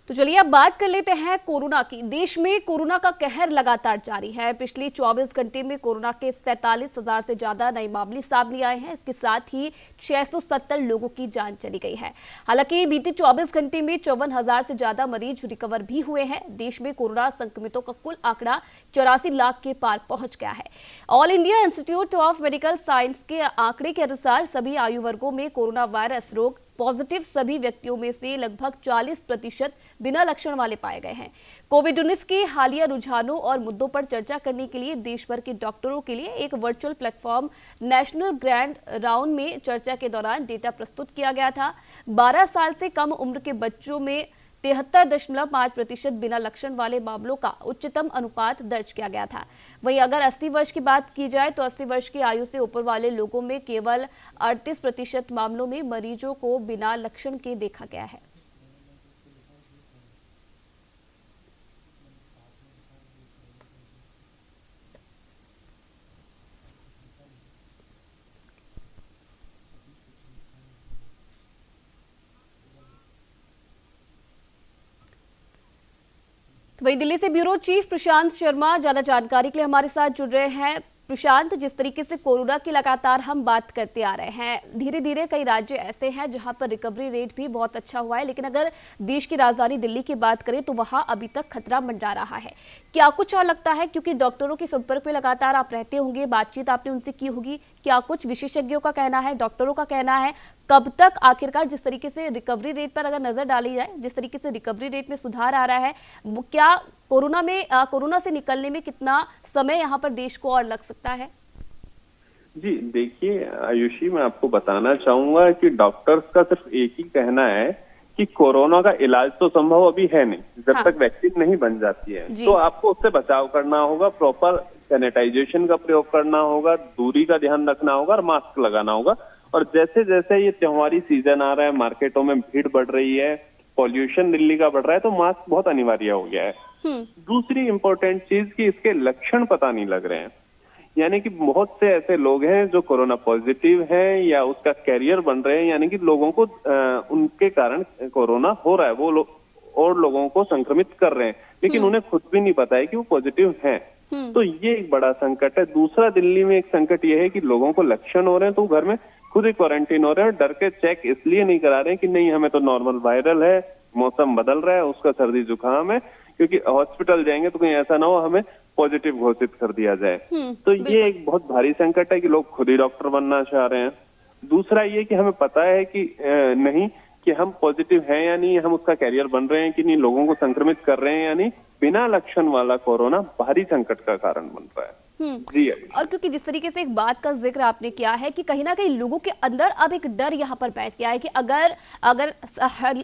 तो चलिए अब बात कर लेते हैं कोरोना की। देश में कोरोना का कहर लगातार जारी है। पिछले 24 घंटे में कोरोना के 47,000 से ज्यादा नए मामले सामने आए हैं। इसके साथ ही 670 लोगों की जान चली गई है। हालांकि बीते 24 घंटे में 54,000 से ज्यादा मरीज रिकवर भी हुए हैं। देश में कोरोना संक्रमितों का कुल आंकड़ा 84 लाख के पार पहुंच गया है। All India institute of medical science के आंकड़े के अनुसार सभी आयु वर्गों में कोरोना वायरस रोग पॉजिटिव सभी व्यक्तियों में से लगभग 40% बिना लक्षण वाले पाए गए हैं। कोविड-19 के हालिया रुझानों और मुद्दों पर चर्चा करने के लिए देश भर के डॉक्टरों के लिए एक virtual platform national grand round में चर्चा के दौरान डेटा प्रस्तुत किया गया था। 12 साल से कम उम्र के बच्चों में 73.5% बिना लक्षण वाले मामलों का उच्चतम अनुपात दर्ज किया गया था। वहीं अगर 80 वर्ष की बात की जाए तो 80 वर्ष की आयु से ऊपर वाले लोगों में केवल 38% मामलों में मरीजों को बिना लक्षण के देखा गया है। तो वही दिल्ली से ब्यूरो चीफ प्रशांत शर्मा ज्यादा जानकारी के लिए हमारे साथ जुड़ रहे हैं। प्रशांत, जिस तरीके से कोरोना की लगातार हम बात करते आ रहे हैं, धीरे धीरे कई राज्य ऐसे हैं जहां पर रिकवरी रेट भी बहुत अच्छा हुआ है, लेकिन अगर देश की राजधानी दिल्ली की बात करें तो वहां अभी तक खतरा मंडरा रहा है। क्या कुछ और लगता है, क्योंकि डॉक्टरों के संपर्क में लगातार आप रहते होंगे, बातचीत आपने उनसे की होगी, क्या कुछ विशेषज्ञों का कहना है, डॉक्टरों का कहना है, कब तक आखिरकार जिस तरीके से रिकवरी रेट पर अगर नजर डाली जाए, जिस तरीके से रिकवरी रेट में सुधार आ रहा है, वो क्या कोरोना से निकलने में कितना समय यहाँ पर देश को और लग सकता है? जी देखिए आयुषी, मैं आपको बताना चाहूंगा कि डॉक्टर्स का सिर्फ एक ही कहना है कि कोरोना का इलाज तो संभव अभी है नहीं, जब तक वैक्सीन नहीं बन जाती है। तो आपको उससे बचाव करना होगा, प्रॉपर सैनिटाइजेशन का प्रयोग करना होगा, दूरी का ध्यान रखना होगा और मास्क लगाना होगा। और जैसे जैसे ये त्योहारी सीजन आ रहा है, मार्केटों में भीड़ बढ़ रही है, पॉल्यूशन दिल्ली का बढ़ रहा है, तो मास्क बहुत अनिवार्य हो गया है। दूसरी इंपॉर्टेंट चीज कि इसके लक्षण पता नहीं लग रहे हैं, यानी कि बहुत से ऐसे लोग हैं जो कोरोना पॉजिटिव हैं या उसका कैरियर बन रहे हैं, यानी कि लोगों को उनके कारण कोरोना हो रहा है, वो लोग और लोगों को संक्रमित कर रहे हैं, लेकिन उन्हें खुद भी नहीं पता है कि वो पॉजिटिव हैं। तो ये एक बड़ा संकट है। दूसरा, दिल्ली में एक संकट ये है कि लोगों को लक्षण हो रहे हैं तो घर में खुद ही क्वारंटीन हो रहे हैं, डर के चेक इसलिए नहीं करा रहे हैं कि नहीं हमें तो नॉर्मल वायरल है, मौसम बदल रहा है, उसका सर्दी जुकाम है, क्योंकि हॉस्पिटल जाएंगे तो कहीं ऐसा ना हो हमें पॉजिटिव घोषित कर दिया जाए। तो ये एक बहुत भारी संकट है कि लोग खुद ही डॉक्टर बनना चाह रहे हैं। दूसरा ये कि हमें पता है कि नहीं कि हम पॉजिटिव हैं या नहीं, हम उसका कैरियर बन रहे हैं कि नहीं, लोगों को संक्रमित कर रहे हैं या नहीं। बिना लक्षण वाला कोरोना भारी संकट का कारण बन रहा है। जी। और क्योंकि जिस तरीके से एक बात का जिक्र आपने किया है कि कहीं ना कहीं लोगों के अंदर अब एक डर यहाँ पर बैठ गया है कि अगर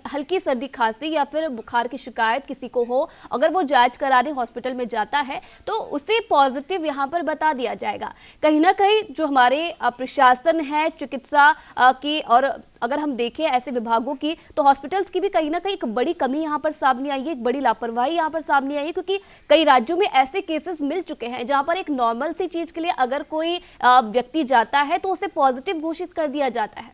हल्की सर्दी खांसी या फिर बुखार की शिकायत किसी को हो, अगर वो जांच कराने हॉस्पिटल में जाता है तो उसे पॉजिटिव यहाँ पर बता दिया जाएगा। कहीं ना कहीं जो हमारे प्रशासन है चिकित्सा की, और अगर हम देखें ऐसे विभागों की, तो हॉस्पिटल्स की भी कहीं ना कहीं एक बड़ी कमी यहाँ पर सामने आई है, एक बड़ी लापरवाही यहाँ पर सामने आई है, क्योंकि कई राज्यों में ऐसे केसेस मिल चुके हैं जहां पर एक नॉर्मल सी चीज के लिए अगर कोई व्यक्ति जाता है तो उसे पॉजिटिव घोषित कर दिया जाता है।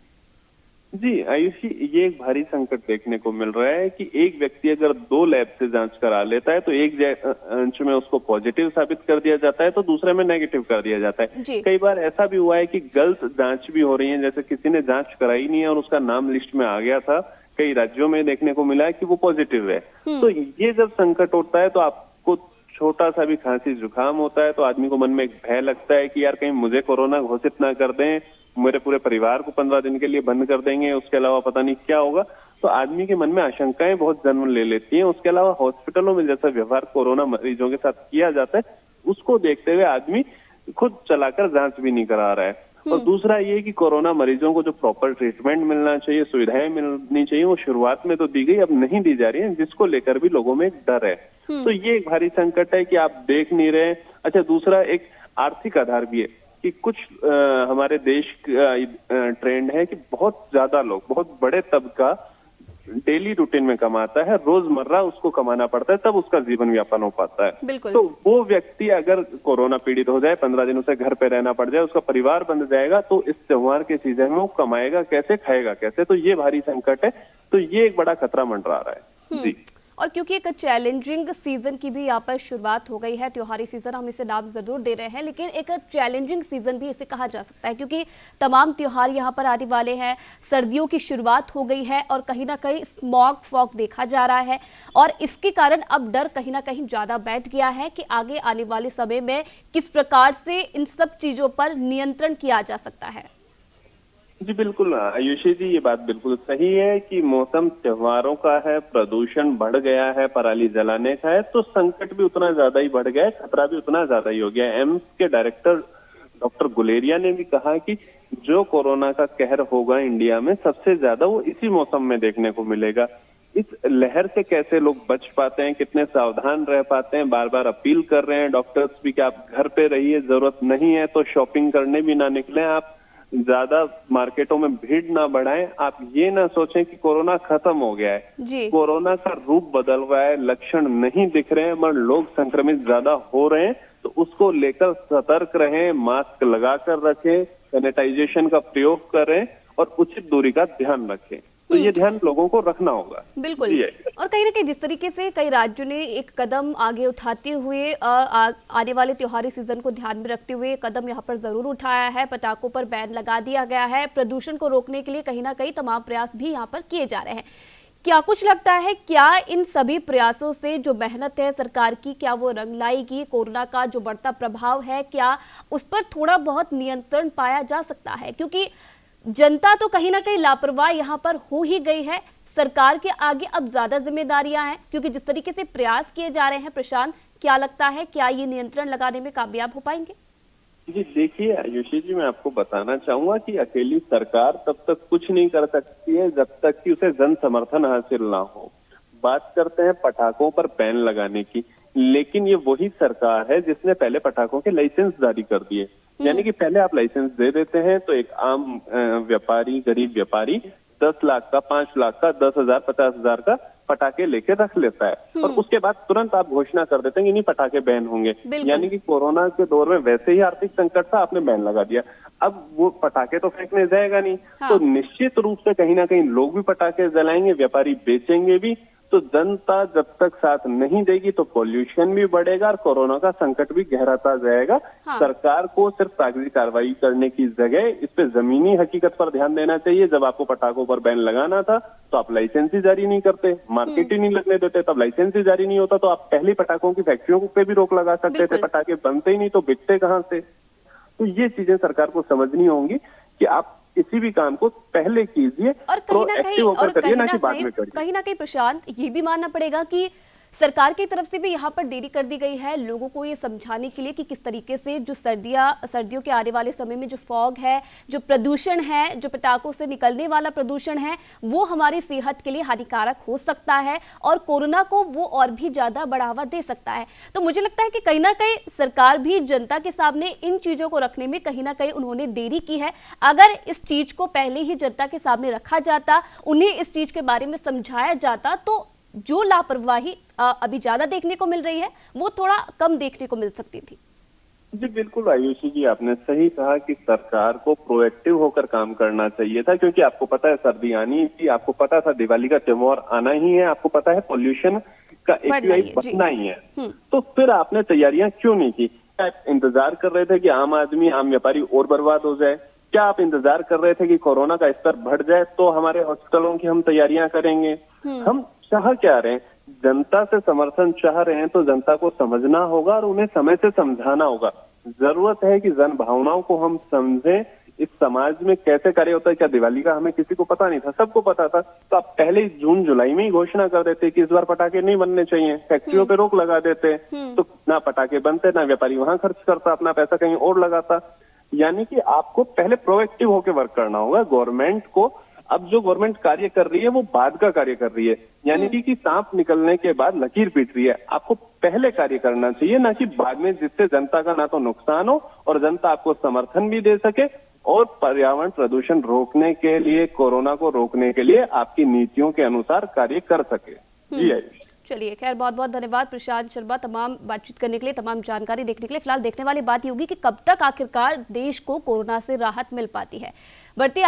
जी आयुषी, ये एक भारी संकट देखने को मिल रहा है कि एक व्यक्ति अगर 2 लैब से जांच करा लेता है तो एक अंश में उसको पॉजिटिव साबित कर दिया जाता है तो दूसरे में नेगेटिव कर दिया जाता है। कई बार ऐसा भी हुआ है कि गलत जांच भी हो रही है, जैसे किसी ने जांच कराई नहीं है और उसका नाम लिस्ट में आ गया था, कई राज्यों में देखने को मिला है कि वो पॉजिटिव है। तो ये जब संकट होता है तो आपको छोटा सा भी खांसी जुकाम होता है तो आदमी को मन में एक भय लगता है कि यार कहीं मुझे कोरोना घोषित ना कर दें, मेरे पूरे परिवार को 15 दिन के लिए बंद कर देंगे, उसके अलावा पता नहीं क्या होगा। तो आदमी के मन में आशंकाएं बहुत जन्म ले लेती हैं। उसके अलावा हॉस्पिटलों में जैसा व्यवहार कोरोना मरीजों के साथ किया जाता है, उसको देखते हुए आदमी खुद चलाकर जांच भी नहीं करा रहा है। और दूसरा ये कि कोरोना मरीजों को जो प्रॉपर ट्रीटमेंट मिलना चाहिए, सुविधाएं मिलनी चाहिए, वो शुरुआत में तो दी गई, अब नहीं दी जा रही है, जिसको लेकर भी लोगों में एक डर है। तो ये एक भारी संकट है कि आप देख नहीं रहे। अच्छा, दूसरा एक आर्थिक आधार भी है कि कुछ हमारे देश का ट्रेंड है कि बहुत ज्यादा लोग, बहुत बड़े तबका डेली रूटीन में कमाता है, रोजमर्रा उसको कमाना पड़ता है, तब उसका जीवन व्यापन हो पाता है। तो वो व्यक्ति अगर कोरोना पीड़ित हो जाए, 15 दिन उसे घर पे रहना पड़ जाए, उसका परिवार बंद जाएगा, तो इस त्योहार के सीजन में वो कमाएगा कैसे, खाएगा कैसे? तो ये भारी संकट है। तो ये एक बड़ा खतरा मंडरा रहा है। जी। और क्योंकि एक चैलेंजिंग सीजन की भी यहाँ पर शुरुआत हो गई है, त्योहारी सीजन हम इसे नाम जरूर दे रहे हैं, लेकिन एक चैलेंजिंग सीजन भी इसे कहा जा सकता है क्योंकि तमाम त्योहार यहाँ पर आने वाले हैं, सर्दियों की शुरुआत हो गई है और कहीं ना कहीं स्मॉग फॉग देखा जा रहा है और इसके कारण अब डर कहीं ना कहीं ज्यादा बैठ गया है कि आगे आने वाले समय में किस प्रकार से इन सब चीजों पर नियंत्रण किया जा सकता है। जी बिल्कुल आयुषी जी, ये बात बिल्कुल सही है कि मौसम त्योहारों का है, प्रदूषण बढ़ गया है, पराली जलाने का है, तो संकट भी उतना ज्यादा ही बढ़ गया है, खतरा भी उतना ज्यादा ही हो गया है। एम्स के डायरेक्टर डॉक्टर गुलेरिया ने भी कहा कि जो कोरोना का कहर होगा इंडिया में सबसे ज्यादा वो इसी मौसम में देखने को मिलेगा। इस लहर से कैसे लोग बच पाते हैं, कितने सावधान रह पाते हैं, बार बार अपील कर रहे हैं डॉक्टर्स भी कि आप घर पे रहिए, जरूरत नहीं है तो शॉपिंग करने भी ना निकलें, आप ज्यादा मार्केटों में भीड़ ना बढ़ाएं। आप ये ना सोचें कि कोरोना खत्म हो गया है, कोरोना का रूप बदल रहा है, लक्षण नहीं दिख रहे हैं मगर लोग संक्रमित ज्यादा हो रहे हैं, तो उसको लेकर सतर्क रहें, मास्क लगाकर रखें, सैनिटाइजेशन का प्रयोग करें और उचित दूरी का ध्यान रखें। तो ये ध्यान लोगों को रखना होगा। बिल्कुल। और कहीं ना कहीं जिस तरीके से कई राज्यों ने एक कदम आगे उठाते हुए आने वाले त्योहारी सीजन को ध्यान में रखते हुए कदम यहाँ पर जरूर उठाया है, पटाखों पर बैन लगा दिया गया है, प्रदूषण को रोकने के लिए कहीं ना कहीं तमाम प्रयास भी यहाँ पर किए जा रहे हैं। क्या कुछ लगता है, क्या इन सभी प्रयासों से जो मेहनत है सरकार की, क्या वो रंग लाएगी? कोरोना का जो बढ़ता प्रभाव है, क्या उस पर थोड़ा बहुत नियंत्रण पाया जा सकता है? क्योंकि जनता तो कहीं ना कहीं लापरवाह यहाँ पर हो ही गई है, सरकार के आगे अब ज्यादा जिम्मेदारियां हैं क्योंकि जिस तरीके से प्रयास किए जा रहे हैं। प्रशांत, क्या लगता है, क्या ये नियंत्रण लगाने में कामयाब हो पाएंगे? जी देखिए आयुषी जी, मैं आपको बताना चाहूंगा कि अकेली सरकार तब तक कुछ नहीं कर सकती है जब तक कि उसे जन समर्थन हासिल ना हो। बात करते हैं पटाखों पर बैन लगाने की, लेकिन ये वही सरकार है जिसने पहले पटाखों के लाइसेंस जारी कर दिए। यानी कि पहले आप लाइसेंस दे देते हैं तो एक आम व्यापारी, गरीब व्यापारी 10 लाख का, 5 लाख का, 10,000, 50,000 का पटाखे लेके रख लेता है और उसके बाद तुरंत आप घोषणा कर देते हैं कि नहीं पटाखे बैन होंगे। यानी कि कोरोना के दौर में वैसे ही आर्थिक संकट था, आपने बैन लगा दिया, अब वो पटाखे तो फेंकने जाएगा नहीं। तो निश्चित रूप से कहीं ना कहीं लोग भी पटाखे जलाएंगे, व्यापारी बेचेंगे भी, तो जनता जब तक साथ नहीं देगी तो पॉल्यूशन भी बढ़ेगा और कोरोना का संकट भी गहराता जाएगा। सरकार को सिर्फ कागजी कार्रवाई करने की जगह इस पे जमीनी हकीकत पर ध्यान देना चाहिए। जब आपको पटाखों पर बैन लगाना था तो आप लाइसेंस ही जारी नहीं करते, मार्केट ही नहीं लगने देते, तब लाइसेंस ही जारी नहीं होता तो आप पहले पटाखों की फैक्ट्रियों पे भी रोक लगा सकते थे, पटाखे बनते ही नहीं तो बिकते कहाँ से। तो ये चीजें सरकार को समझनी होंगी कि आप किसी भी काम को पहले कीजिए और कहीं ना कहीं प्रशांत, ये भी मानना पड़ेगा कि सरकार की तरफ से भी यहाँ पर देरी कर दी गई है लोगों को ये समझाने के लिए कि किस तरीके से जो सर्दियों के आने वाले समय में जो फॉग है, जो प्रदूषण है, जो पटाखों से निकलने वाला प्रदूषण है, वो हमारी सेहत के लिए हानिकारक हो सकता है और कोरोना को वो और भी ज्यादा बढ़ावा दे सकता है। तो मुझे लगता है कि कहीं ना कहीं सरकार भी जनता के सामने इन चीजों को रखने में कहीं ना कहीं उन्होंने देरी की है। अगर इस चीज को पहले ही जनता के सामने रखा जाता, उन्हें इस चीज के बारे में समझाया जाता, तो जो लापरवाही अभी ज्यादा देखने को मिल रही है वो थोड़ा कम देखने को मिल सकती थी। जी बिल्कुल आयुषी जी, आपने सही कहा कि सरकार को प्रोएक्टिव होकर काम करना चाहिए था, क्योंकि आपको पता है सर्दी आनी थी, आपको पता था दिवाली का त्योहार आना ही है, आपको पता है पॉल्यूशन का AQI बढ़ना ही है, तो फिर आपने तैयारियां क्यों नहीं की? क्या आप इंतजार कर रहे थे कि आम आदमी, आम व्यापारी और बर्बाद हो जाए? क्या आप इंतजार कर रहे थे कि कोरोना का स्तर बढ़ जाए तो हमारे हॉस्पिटलों की हम तैयारियां करेंगे? हम चाह क्या रहे हैं? जनता से समर्थन चाह रहे हैं तो जनता को समझना होगा और उन्हें समय से समझाना होगा। जरूरत है कि जन भावनाओं को हम समझें, इस समाज में कैसे कार्य होता है। क्या दिवाली का हमें किसी को पता नहीं था? सबको पता था। तो आप पहले जून जुलाई में ही घोषणा कर देते कि इस बार पटाखे नहीं बनने चाहिए, फैक्ट्रियों पे रोक लगा देते, तो ना पटाखे बनते, ना व्यापारी वहां खर्च करता, अपना पैसा कहीं और लगाता। यानी कि आपको पहले प्रोएक्टिव होकर वर्क करना होगा। गवर्नमेंट को अब जो गवर्नमेंट कार्य कर रही है वो बाद का कार्य कर रही है, यानी कि सांप निकलने के बाद लकीर पीट रही है। आपको पहले कार्य करना चाहिए, ना कि बाद में, जिससे जनता का ना तो नुकसान हो और जनता आपको समर्थन भी दे सके और पर्यावरण प्रदूषण रोकने के लिए, कोरोना को रोकने के लिए आपकी नीतियों के अनुसार कार्य कर सके। जी आयुष। चलिए, खैर बहुत बहुत धन्यवाद प्रशांत शर्मा तमाम बातचीत करने के लिए, तमाम जानकारी देखने के लिए। फिलहाल देखने वाली बात ये होगी कि कब तक आखिरकार देश को कोरोना से राहत मिल पाती है। बढ़ती